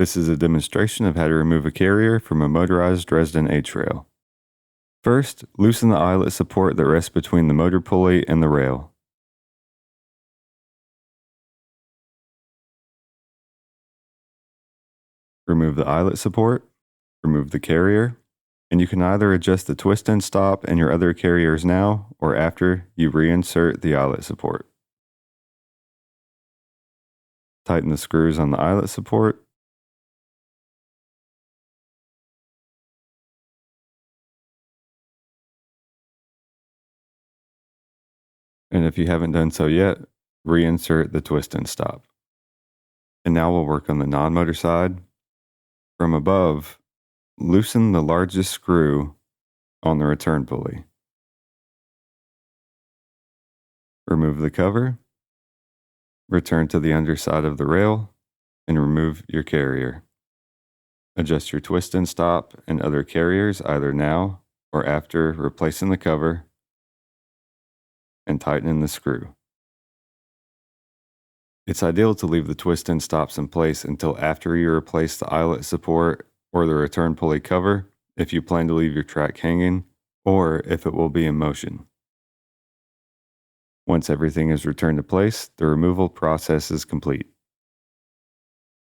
This is a demonstration of how to remove a carrier from a motorized Dresden H-rail. First, loosen the eyelet support that rests between the motor pulley and the rail. Remove the eyelet support, remove the carrier, and you can either adjust the twist and stop in your other carriers now or after you reinsert the eyelet support. Tighten the screws on the eyelet support. And if you haven't done so yet, reinsert the twist and stop. And now we'll work on the non-motor side. From above, loosen the largest screw on the return pulley. Remove the cover, return to the underside of the rail, and remove your carrier. Adjust your twist and stop and other carriers either now or after replacing the cover, and tighten in the screw. It's ideal to leave the twist and stops in place until after you replace the eyelet support or the return pulley cover if you plan to leave your track hanging or if it will be in motion. Once everything is returned to place, the removal process is complete.